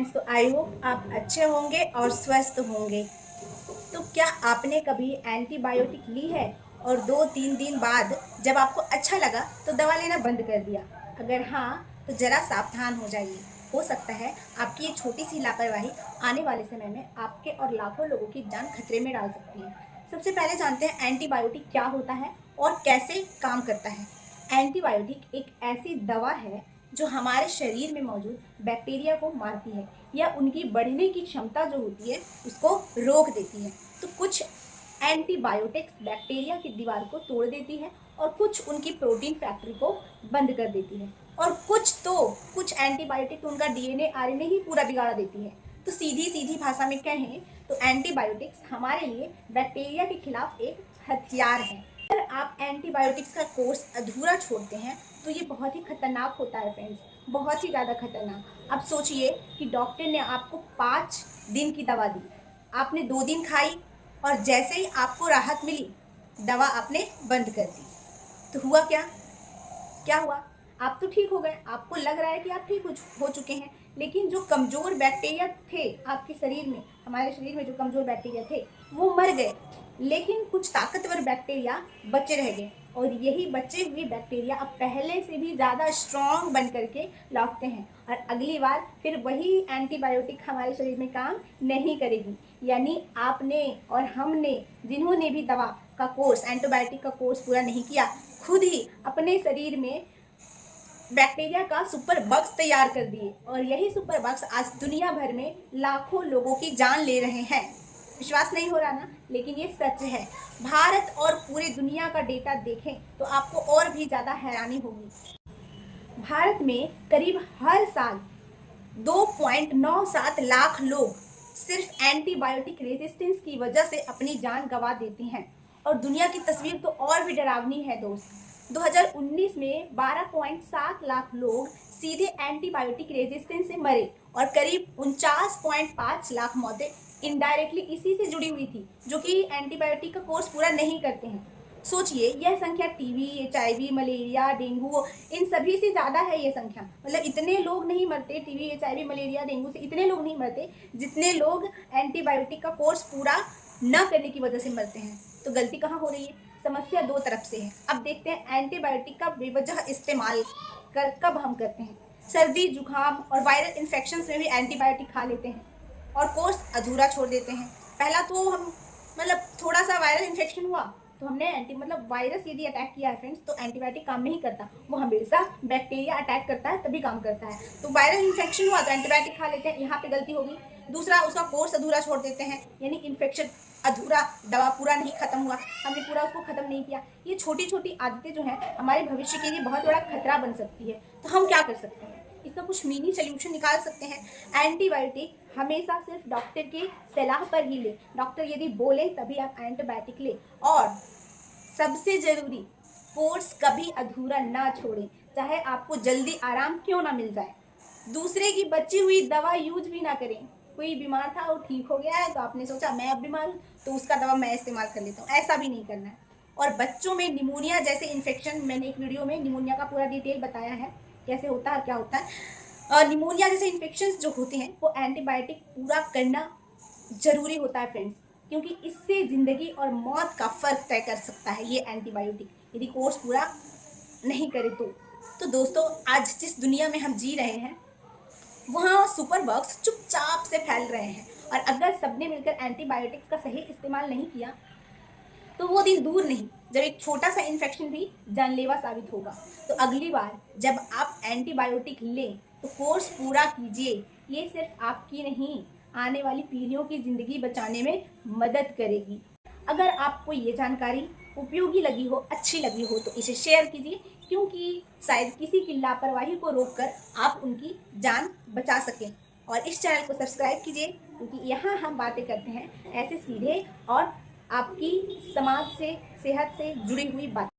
Friends, तो I hope आप अच्छे होंगे और स्वस्थ होंगे। तो क्या आपने कभी एंटीबायोटिक ली है और 2-3 दिन बाद जब आपको अच्छा लगा तो दवा लेना बंद कर दिया? अगर हाँ, तो ज़रा सावधान हो जाइए। हो सकता है आपकी ये छोटी सी लापरवाही आने वाले समय में आपके और लाखों लोगों की जान खतरे में डाल सकती है। सबसे पहले जानते हैं एंटीबायोटिक क्या होता है और कैसे काम करता है। एंटीबायोटिक एक ऐसी दवा है जो हमारे शरीर में मौजूद बैक्टीरिया को मारती है या उनकी बढ़ने की क्षमता जो होती है उसको रोक देती है। तो कुछ एंटीबायोटिक्स बैक्टीरिया की दीवार को तोड़ देती है और कुछ उनकी प्रोटीन फैक्ट्री को बंद कर देती है, और कुछ एंटीबायोटिक तो उनका डीएनए आरएनए ही पूरा बिगाड़ देती है। तो सीधी सीधी भाषा में कहें तो एंटीबायोटिक्स हमारे लिए बैक्टीरिया के खिलाफ एक हथियार है। अगर आप एंटीबायोटिक्स का कोर्स अधूरा छोड़ते हैं तो ये बहुत ही खतरनाक होता है फ्रेंड्स, बहुत ही ज़्यादा खतरनाक। अब सोचिए कि डॉक्टर ने आपको 5 दिन की दवा दी, आपने 2 दिन खाई और जैसे ही आपको राहत मिली दवा आपने बंद कर दी। तो हुआ क्या? क्या हुआ? आप तो ठीक हो गए, आपको लग रहा है कि आप ठीक हो चुके हैं, लेकिन जो कमज़ोर बैक्टीरिया थे आपके शरीर में, हमारे शरीर में जो कमज़ोर बैक्टीरिया थे वो मर गए, लेकिन कुछ ताकतवर बैक्टीरिया बचे रह गए। और यही बचे हुए बैक्टीरिया अब पहले से भी ज़्यादा स्ट्रॉन्ग बन करके लौटते हैं और अगली बार फिर वही एंटीबायोटिक हमारे शरीर में काम नहीं करेगी। यानी आपने और हमने, जिन्होंने भी दवा का कोर्स, एंटीबायोटिक का कोर्स पूरा नहीं किया, खुद ही अपने शरीर में बैक्टीरिया का सुपर बग्स तैयार कर दिए, और यही सुपर बग्स आज दुनिया भर में लाखों लोगों की जान ले रहे हैं। विश्वास नहीं हो रहा ना, लेकिन ये सच है। भारत और पूरी दुनिया का डेटा देखें तो आपको और भी ज़्यादा हैरानी होगी। भारत में करीब हर साल 2.97 लाख लोग सिर्फ एंटीबायोटिक रेजिस्टेंस की वजह से अपनी जान गंवा देते हैं। और दुनिया की तस्वीर तो और भी डरावनी है दोस्त। 2019 में 12.7 लाख लोग सीधे एंटीबायोटिक रेजिस्टेंस से मरे और करीब 49.5 लाख मौतें इनडायरेक्टली इसी से जुड़ी हुई थी, जो कि एंटीबायोटिक का कोर्स पूरा नहीं करते हैं। सोचिए, यह संख्या टीबी, एचआईवी, मलेरिया, डेंगू, इन सभी से ज़्यादा है ये संख्या। मतलब इतने लोग नहीं मरते, टीबी, एचआईवी, मलेरिया, डेंगू से इतने लोग नहीं मरते जितने लोग एंटीबायोटिक का कोर्स पूरा न करने की वजह से मरते हैं। तो गलती कहाँ हो रही है? समस्या दो तरफ से है। अब देखते हैं एंटीबायोटिक का बेवजह इस्तेमाल कब हम करते हैं। सर्दी, जुकाम और वायरल इन्फेक्शन में भी एंटीबायोटिक खा लेते हैं और कोर्स अधूरा छोड़ देते हैं। पहला तो हम, मतलब थोड़ा सा वायरल इन्फेक्शन हुआ तो हमने वायरस यदि अटैक किया है फ्रेंड्स, तो एंटीबायोटिक काम नहीं करता, वो हमेशा बैक्टीरिया अटैक करता है तभी काम करता है। तो वायरल इन्फेक्शन हुआ तो एंटीबायोटिक खा लेते हैं, यहाँ पे गलती होगी। दूसरा, उसका कोर्स अधूरा छोड़ देते हैं, यानी इन्फेक्शन अधूरा, दवा पूरा नहीं खत्म हुआ, हमने पूरा उसको खत्म नहीं किया। ये छोटी छोटी आदतें जो हैं हमारे भविष्य के लिए बहुत बड़ा खतरा बन सकती है। तो हम क्या कर सकते हैं? इसका कुछ मिनी सोल्यूशन निकाल सकते हैं। एंटीबायोटिक हमेशा सिर्फ डॉक्टर की सलाह पर ही ले, डॉक्टर यदि बोले तभी आप एंटीबायोटिक ले। और सबसे जरूरी, कोर्स कभी अधूरा ना छोड़ें, चाहे आपको जल्दी आराम क्यों ना मिल जाए। दूसरे की बची हुई दवा यूज भी ना करें। कोई बीमार था, वो ठीक हो गया है तो आपने सोचा मैं अब बीमार हूँ तो उसका दवा मैं इस्तेमाल कर लेता हूँ, ऐसा भी नहीं करना है। और बच्चों में निमोनिया जैसे इन्फेक्शन, मैंने एक वीडियो में निमोनिया का पूरा डिटेल बताया है, कैसे होता है क्या होता है। और निमोनिया जैसे इन्फेक्शन जो होते हैं वो एंटीबायोटिक पूरा करना जरूरी होता है फ्रेंड्स, क्योंकि इससे ज़िंदगी और मौत का फ़र्क तय कर सकता है ये एंटीबायोटिक, यदि कोर्स पूरा नहीं करे तो दोस्तों, आज जिस दुनिया में हम जी रहे हैं वहाँ सुपर बग्स चुपचाप से फैल रहे हैं, और अगर सबने मिलकर एंटीबायोटिक्स का सही इस्तेमाल नहीं किया तो वो दिन दूर नहीं जब एक छोटा सा इन्फेक्शन भी जानलेवा साबित होगा। तो अगली बार जब आप एंटीबायोटिक लें तो कोर्स पूरा कीजिए। ये सिर्फ आपकी नहीं, आने वाली पीढ़ियों की ज़िंदगी बचाने में मदद करेगी। अगर आपको ये जानकारी उपयोगी लगी हो, अच्छी लगी हो, तो इसे शेयर कीजिए, क्योंकि शायद किसी की लापरवाही को रोककर आप उनकी जान बचा सकें। और इस चैनल को सब्सक्राइब कीजिए, क्योंकि यहाँ हम बातें करते हैं ऐसे सीधे और आपकी समाज से, सेहत से जुड़ी हुई बातें।